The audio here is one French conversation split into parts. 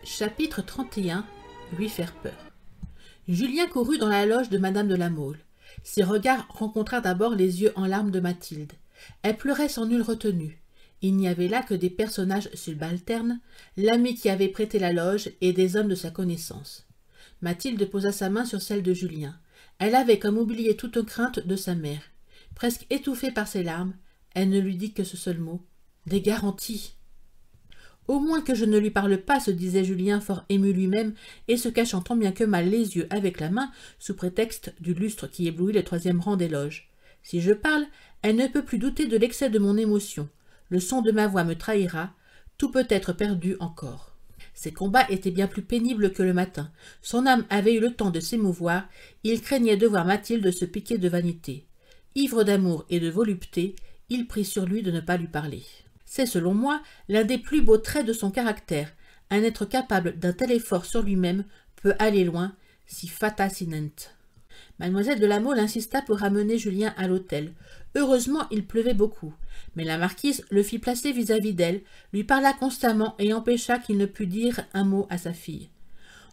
Chapitre 31. Lui faire peur. Julien courut dans la loge de Madame de La Mole. Ses regards rencontrèrent d'abord les yeux en larmes de Mathilde. Elle pleurait sans nulle retenue. Il n'y avait là que des personnages subalternes, l'ami qui avait prêté la loge et des hommes de sa connaissance. Mathilde posa sa main sur celle de Julien. Elle avait comme oublié toute crainte de sa mère. Presque étouffée par ses larmes, elle ne lui dit que ce seul mot. « Des garanties !» « Au moins que je ne lui parle pas, se disait Julien fort ému lui-même, et se cachant tant bien que mal les yeux avec la main, sous prétexte du lustre qui éblouit le troisième rang des loges. Si je parle, elle ne peut plus douter de l'excès de mon émotion. Le son de ma voix me trahira, tout peut être perdu encore. » Ces combats étaient bien plus pénibles que le matin. Son âme avait eu le temps de s'émouvoir, il craignait de voir Mathilde se piquer de vanité. Ivre d'amour et de volupté, il prit sur lui de ne pas lui parler. C'est, selon moi, l'un des plus beaux traits de son caractère. Un être capable d'un tel effort sur lui-même peut aller loin, si fata sinent. Mademoiselle de La Mole insista pour ramener Julien à l'hôtel. Heureusement, il pleuvait beaucoup. Mais la marquise le fit placer vis-à-vis d'elle, lui parla constamment et empêcha qu'il ne pût dire un mot à sa fille.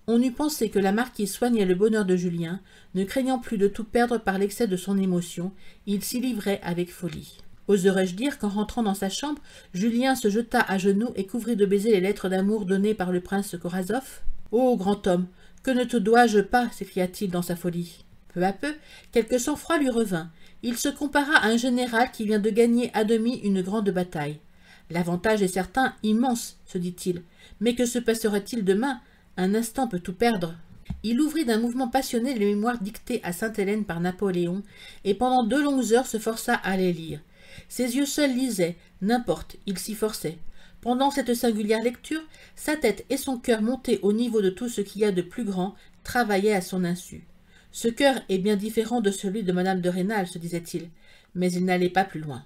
On eût pensé que la marquise soignait le bonheur de Julien, ne craignant plus de tout perdre par l'excès de son émotion, il s'y livrait avec folie. Oserais-je dire qu'en rentrant dans sa chambre, Julien se jeta à genoux et couvrit de baisers les lettres d'amour données par le prince Korazov? « Ô grand homme, que ne te dois-je pas » s'écria-t-il dans sa folie. Peu à peu, quelque sang-froid lui revint. Il se compara à un général qui vient de gagner à demi une grande bataille. « L'avantage est certain, immense, » se dit-il. « Mais que se passerait-il demain? Un instant peut tout perdre. » Il ouvrit d'un mouvement passionné les mémoires dictées à Sainte-Hélène par Napoléon, et pendant 2 longues heures se força à les lire. Ses yeux seuls lisaient, n'importe, il s'y forçait. Pendant cette singulière lecture, sa tête et son cœur montés au niveau de tout ce qu'il y a de plus grand, travaillaient à son insu. Ce cœur est bien différent de celui de Madame de Rênal, se disait-il, mais il n'allait pas plus loin.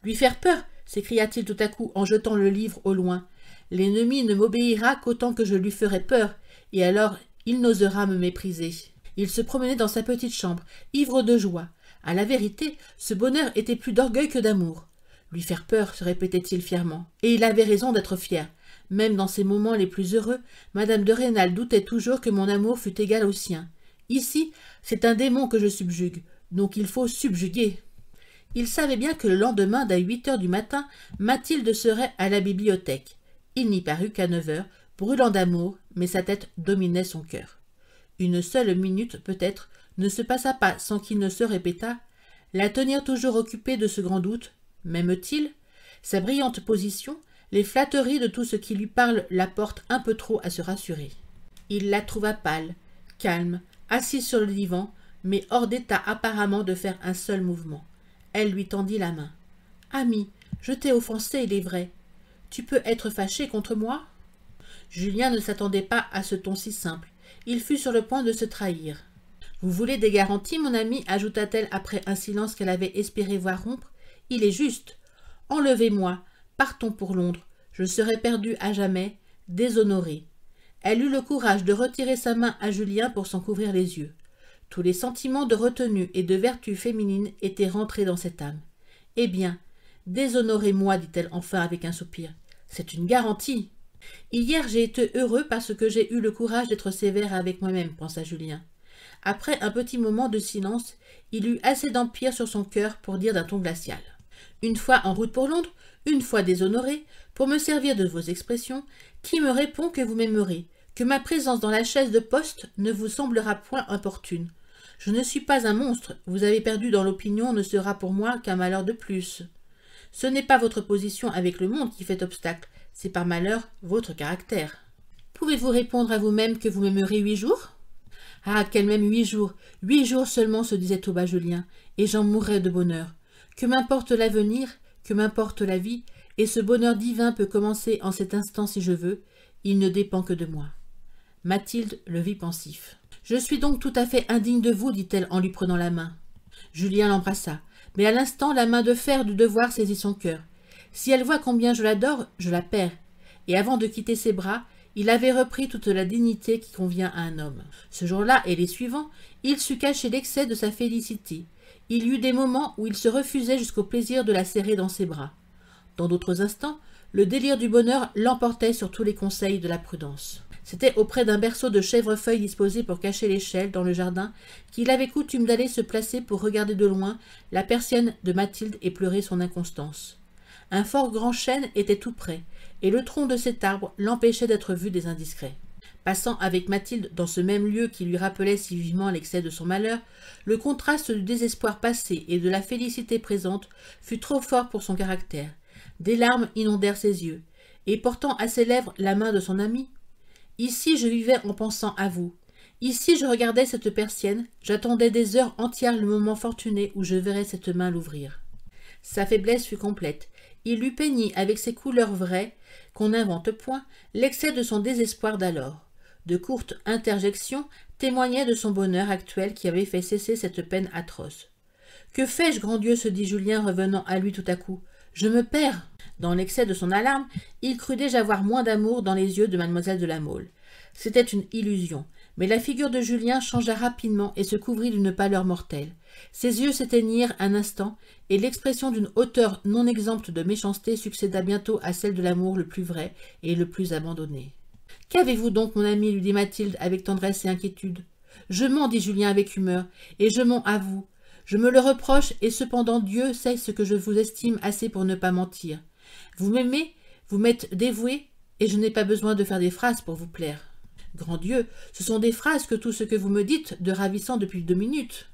Lui faire peur, s'écria-t-il tout à coup en jetant le livre au loin. L'ennemi ne m'obéira qu'autant que je lui ferai peur, et alors il n'osera me mépriser. Il se promenait dans sa petite chambre, ivre de joie. À la vérité, ce bonheur était plus d'orgueil que d'amour. Lui faire peur, se répétait-il fièrement. Et il avait raison d'être fier. Même dans ses moments les plus heureux, Madame de Rênal doutait toujours que mon amour fût égal au sien. Ici, c'est un démon que je subjugue, donc il faut subjuguer. Il savait bien que le lendemain, dès 8 heures du matin, Mathilde serait à la bibliothèque. Il n'y parut qu'à 9 heures, brûlant d'amour, mais sa tête dominait son cœur. Une seule minute, peut-être, ne se passa pas sans qu'il ne se répétât « La tenir toujours occupée de ce grand doute, m'aime-t-il » Sa brillante position, les flatteries de tout ce qui lui parle la portent un peu trop à se rassurer. Il la trouva pâle, calme, assise sur le divan, mais hors d'état apparemment de faire un seul mouvement. Elle lui tendit la main. « Ami, je t'ai offensé, il est vrai. Tu peux être fâché contre moi ?» Julien ne s'attendait pas à ce ton si simple. Il fut sur le point de se trahir. « Vous voulez des garanties, mon ami » ajouta-t-elle après un silence qu'elle avait espéré voir rompre. « Il est juste. Enlevez-moi. Partons pour Londres. Je serai perdue à jamais, déshonorée. » Elle eut le courage de retirer sa main à Julien pour s'en couvrir les yeux. Tous les sentiments de retenue et de vertu féminine étaient rentrés dans cette âme. « Eh bien, déshonorez-moi, dit-elle enfin avec un soupir. C'est une garantie. Hier j'ai été heureux parce que j'ai eu le courage d'être sévère avec moi-même, pensa Julien. Après un petit moment de silence, il eut assez d'empire sur son cœur pour dire d'un ton glacial. « Une fois en route pour Londres, une fois déshonoré, pour me servir de vos expressions, qui me répond que vous m'aimerez, que ma présence dans la chaise de poste ne vous semblera point importune. Je ne suis pas un monstre, vous avez perdu dans l'opinion ne sera pour moi qu'un malheur de plus. Ce n'est pas votre position avec le monde qui fait obstacle, c'est par malheur votre caractère. Pouvez-vous répondre à vous-même que vous m'aimerez 8 jours ? Ah, qu'elle m'aime 8 jours, 8 jours seulement, se disait tout bas Julien, et j'en mourrais de bonheur. Que m'importe l'avenir, que m'importe la vie, et ce bonheur divin peut commencer en cet instant si je veux, il ne dépend que de moi. » Mathilde le vit pensif. « Je suis donc tout à fait indigne de vous, dit-elle en lui prenant la main. » Julien l'embrassa, mais à l'instant la main de fer du devoir saisit son cœur. Si elle voit combien je l'adore, je la perds. Et avant de quitter ses bras, il avait repris toute la dignité qui convient à un homme. Ce jour-là et les suivants, il sut cacher l'excès de sa félicité. Il y eut des moments où il se refusait jusqu'au plaisir de la serrer dans ses bras. Dans d'autres instants, Le délire du bonheur l'emportait sur tous les conseils de la prudence. C'était auprès d'un berceau de chèvrefeuilles disposé pour cacher l'échelle dans le jardin qu'il avait coutume d'aller se placer pour regarder de loin la persienne de Mathilde et pleurer son inconstance. Un fort grand chêne était tout près, et le tronc de cet arbre l'empêchait d'être vu des indiscrets. Passant avec Mathilde dans ce même lieu qui lui rappelait si vivement l'excès de son malheur, le contraste du désespoir passé et de la félicité présente fut trop fort pour son caractère. Des larmes inondèrent ses yeux, et portant à ses lèvres la main de son ami, « Ici je vivais en pensant à vous. Ici je regardais cette persienne, j'attendais des heures entières le moment fortuné où je verrais cette main l'ouvrir. » Sa faiblesse fut complète. Il lui peignit avec ses couleurs vraies, qu'on n'invente point, l'excès de son désespoir d'alors. De courtes interjections témoignaient de son bonheur actuel qui avait fait cesser cette peine atroce. « Que fais-je, grand Dieu ?» se dit Julien, revenant à lui tout à coup. « Je me perds !» Dans l'excès de son alarme, il crut déjà voir moins d'amour dans les yeux de mademoiselle de La Mole. C'était une illusion, mais la figure de Julien changea rapidement et se couvrit d'une pâleur mortelle. Ses yeux s'éteignirent un instant, et l'expression d'une hauteur non exempte de méchanceté succéda bientôt à celle de l'amour le plus vrai et le plus abandonné. « Qu'avez-vous donc, mon ami ?» lui dit Mathilde avec tendresse et inquiétude. « Je mens, dit Julien avec humeur, et je mens à vous. Je me le reproche, et cependant Dieu sait ce que je vous estime assez pour ne pas mentir. Vous m'aimez, vous m'êtes dévoué, et je n'ai pas besoin de faire des phrases pour vous plaire. Grand Dieu, ce sont des phrases que tout ce que vous me dites de ravissant depuis 2 minutes.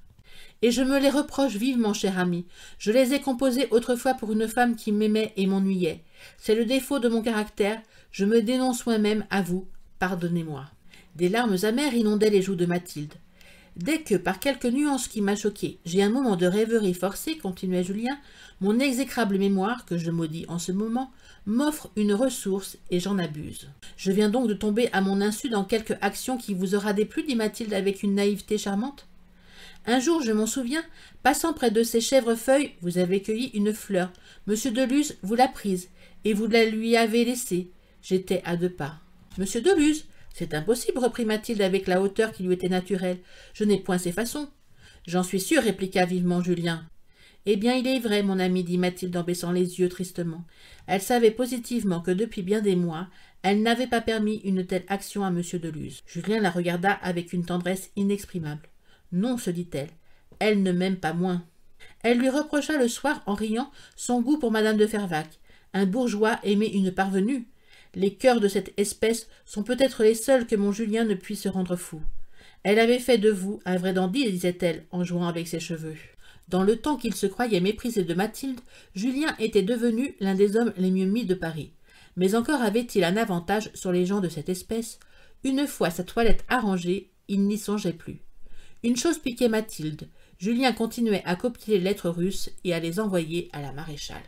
Et je me les reproche vivement, cher ami. Je les ai composées autrefois pour une femme qui m'aimait et m'ennuyait. C'est le défaut de mon caractère. Je me dénonce moi-même à vous. Pardonnez-moi. » Des larmes amères inondaient les joues de Mathilde. « Dès que, par quelque nuance qui m'a choqué, j'ai un moment de rêverie forcée, continuait Julien, mon exécrable mémoire, que je maudis en ce moment, m'offre une ressource et j'en abuse. Je viens donc de tomber à mon insu dans quelque action qui vous aura déplu, dit Mathilde avec une naïveté charmante. Un jour, je m'en souviens, passant près de ces chèvrefeuilles, vous avez cueilli une fleur. Monsieur de Luz vous l'a prise, et vous la lui avez laissée. J'étais à 2 pas. Monsieur de Luz, c'est impossible, reprit Mathilde avec la hauteur qui lui était naturelle. Je n'ai point ces façons. J'en suis sûre, répliqua vivement Julien. Eh bien, il est vrai, mon ami, dit Mathilde en baissant les yeux tristement. Elle savait positivement que depuis bien des mois, elle n'avait pas permis une telle action à monsieur de Luz. Julien la regarda avec une tendresse inexprimable. Non, se dit-elle, elle ne m'aime pas moins. Elle lui reprocha le soir, en riant, son goût pour madame de Fervaques. Un bourgeois aimait une parvenue. Les cœurs de cette espèce sont peut-être les seuls que mon Julien ne puisse rendre fou. Elle avait fait de vous un vrai dandy, disait-elle, en jouant avec ses cheveux. Dans le temps qu'il se croyait méprisé de Mathilde, Julien était devenu l'un des hommes les mieux mis de Paris. Mais encore avait-il un avantage sur les gens de cette espèce. Une fois sa toilette arrangée, il n'y songeait plus. Une chose piquait Mathilde. Julien continuait à copier les lettres russes et à les envoyer à la maréchale.